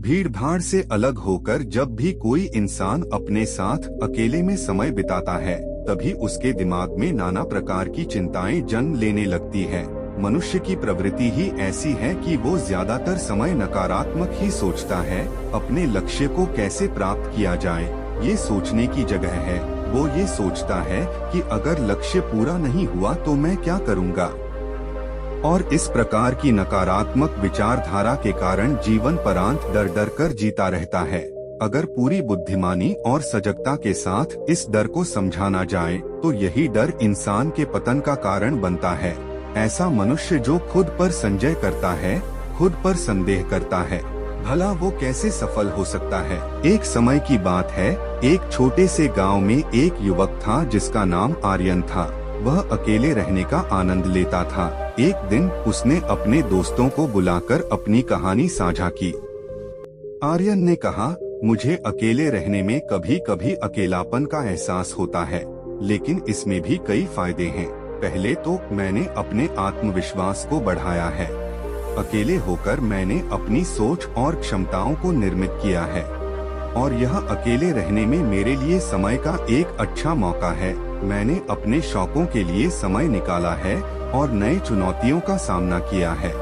भीड़ भाड़ से अलग होकर जब भी कोई इंसान अपने साथ अकेले में समय बिताता है, तभी उसके दिमाग में नाना प्रकार की चिंताएं जन्म लेने लगती है। मनुष्य की प्रवृत्ति ही ऐसी है कि वो ज्यादातर समय नकारात्मक ही सोचता है। अपने लक्ष्य को कैसे प्राप्त किया जाए, ये सोचने की जगह है। वो ये सोचता है कि अगर लक्ष्य पूरा नहीं हुआ तो मैं क्या करूँगा, और इस प्रकार की नकारात्मक विचारधारा के कारण जीवन परांत डर डर कर जीता रहता है। अगर पूरी बुद्धिमानी और सजगता के साथ इस डर को समझाना जाए तो यही डर इंसान के पतन का कारण बनता है। ऐसा मनुष्य जो खुद पर संजय करता है, खुद पर संदेह करता है, भला वो कैसे सफल हो सकता है। एक समय की बात है, एक छोटे से गांव में एक युवक था जिसका नाम आर्यन था। वह अकेले रहने का आनंद लेता था। एक दिन उसने अपने दोस्तों को बुलाकर अपनी कहानी साझा की। आर्यन ने कहा, मुझे अकेले रहने में कभी कभी अकेलापन का एहसास होता है, लेकिन इसमें भी कई फायदे हैं। पहले तो मैंने अपने आत्मविश्वास को बढ़ाया है। अकेले होकर मैंने अपनी सोच और क्षमताओं को निर्मित किया है, और यह अकेले रहने में मेरे लिए समय का एक अच्छा मौका है। मैंने अपने शौकों के लिए समय निकाला है और नए चुनौतियों का सामना किया है।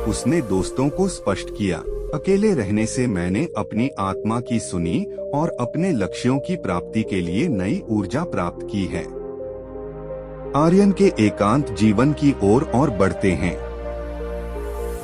उसने दोस्तों को स्पष्ट किया, अकेले रहने से मैंने अपनी आत्मा की सुनी और अपने लक्ष्यों की प्राप्ति के लिए नई ऊर्जा प्राप्त की है। आर्यन के एकांत जीवन की ओर और बढ़ते हैं।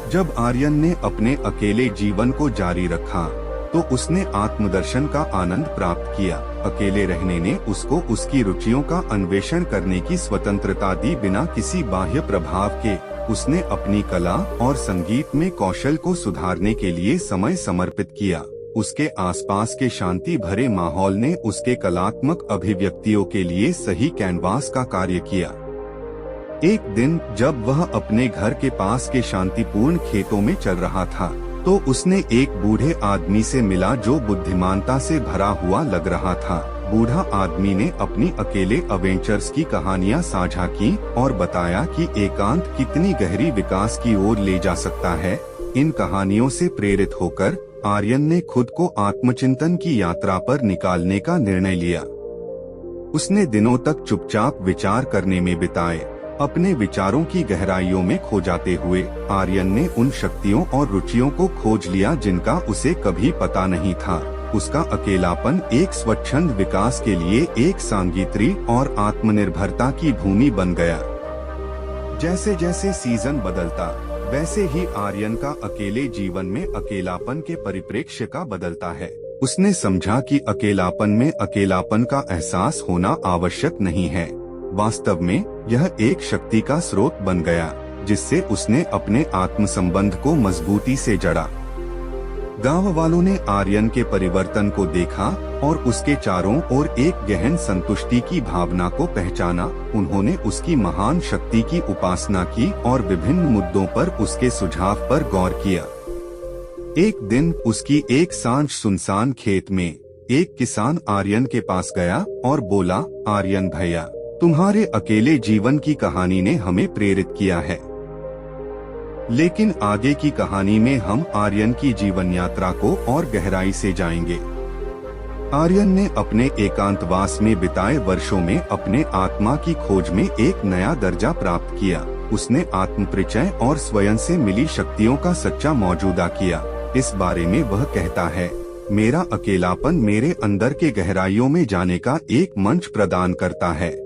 जब आर्यन ने अपने अकेले जीवन को जारी रखा तो उसने आत्मदर्शन का आनंद प्राप्त किया। अकेले रहने ने उसको उसकी रुचियों का अन्वेषण करने की स्वतंत्रता दी। बिना किसी बाह्य प्रभाव के उसने अपनी कला और संगीत में कौशल को सुधारने के लिए समय समर्पित किया। उसके आसपास के शांति भरे माहौल ने उसके कलात्मक अभिव्यक्तियों के लिए सही कैनवास का कार्य किया। एक दिन जब वह अपने घर के पास के शांतिपूर्ण खेतों में चल रहा था तो उसने एक बूढ़े आदमी से मिला जो बुद्धिमानता से भरा हुआ लग रहा था। बूढ़ा आदमी ने अपनी अकेले एडवेंचर्स की कहानियां साझा की और बताया कि एकांत कितनी गहरी विकास की ओर ले जा सकता है। इन कहानियों से प्रेरित होकर आर्यन ने खुद को आत्मचिंतन की यात्रा पर निकालने का निर्णय लिया। उसने दिनों तक चुपचाप विचार करने में बिताए। अपने विचारों की गहराइयों में खो जाते हुए आर्यन ने उन शक्तियों और रुचियों को खोज लिया जिनका उसे कभी पता नहीं था। उसका अकेलापन एक स्वच्छंद विकास के लिए एक सांगीत्री और आत्मनिर्भरता की भूमि बन गया। जैसे जैसे सीजन बदलता वैसे ही आर्यन का अकेले जीवन में अकेलापन के परिप्रेक्ष्य का बदलता है। उसने समझा कि अकेलापन में अकेलापन का एहसास होना आवश्यक नहीं है। वास्तव में यह एक शक्ति का स्रोत बन गया जिससे उसने अपने आत्म संबंध को मजबूती से जड़ा। गांव वालों ने आर्यन के परिवर्तन को देखा और उसके चारों ओर एक गहन संतुष्टि की भावना को पहचाना। उन्होंने उसकी महान शक्ति की उपासना की और विभिन्न मुद्दों पर उसके सुझाव पर गौर किया। एक दिन उसकी एक सांझ सुनसान खेत में एक किसान आर्यन के पास गया और बोला, आर्यन भैया, तुम्हारे अकेले जीवन की कहानी ने हमें प्रेरित किया है, लेकिन आगे की कहानी में हम आर्यन की जीवन यात्रा को और गहराई से जाएंगे। आर्यन ने अपने एकांतवास में बिताए वर्षों में अपने आत्मा की खोज में एक नया दर्जा प्राप्त किया। उसने आत्म परिचय और स्वयं से मिली शक्तियों का सच्चा मौजूदा किया। इस बारे में वह कहता है, मेरा अकेलापन मेरे अंदर के गहराइयों में जाने का एक मंच प्रदान करता है।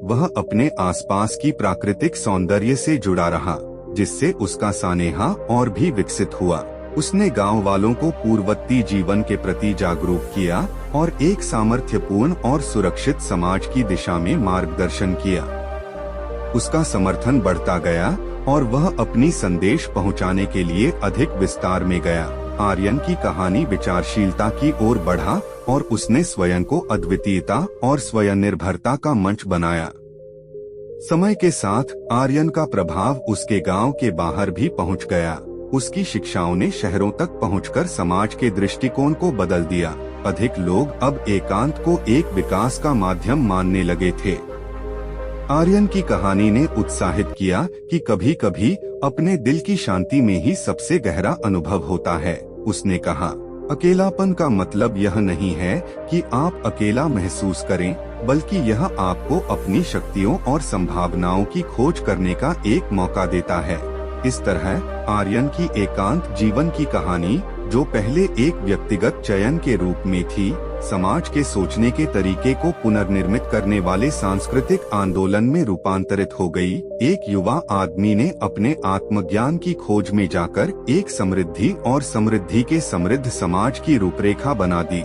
वह अपने आसपास की प्राकृतिक सौंदर्य से जुड़ा रहा जिससे उसका सानेहा और भी विकसित हुआ। उसने गांव वालों को पूर्ववर्ती जीवन के प्रति जागरूक किया और एक सामर्थ्यपूर्ण और सुरक्षित समाज की दिशा में मार्गदर्शन किया। उसका समर्थन बढ़ता गया और वह अपनी संदेश पहुंचाने के लिए अधिक विस्तार में गया। आर्यन की कहानी विचारशीलता की ओर बढ़ा और उसने स्वयं को अद्वितीयता और स्वयं निर्भरता का मंच बनाया। समय के साथ आर्यन का प्रभाव उसके गांव के बाहर भी पहुंच गया। उसकी शिक्षाओं ने शहरों तक पहुंचकर समाज के दृष्टिकोण को बदल दिया। अधिक लोग अब एकांत को एक विकास का माध्यम मानने लगे थे। आर्यन की कहानी ने उत्साहित किया कि कभी कभी अपने दिल की शांति में ही सबसे गहरा अनुभव होता है। उसने कहा, अकेलापन का मतलब यह नहीं है कि आप अकेला महसूस करें, बल्कि यह आपको अपनी शक्तियों और संभावनाओं की खोज करने का एक मौका देता है। इस तरह आर्यन की एकांत जीवन की कहानी, जो पहले एक व्यक्तिगत चयन के रूप में थी, समाज के सोचने के तरीके को पुनर्निर्मित करने वाले सांस्कृतिक आंदोलन में रूपांतरित हो गई। एक युवा आदमी ने अपने आत्मज्ञान की खोज में जाकर एक समृद्धि के समृद्ध समाज की रूपरेखा बना दी।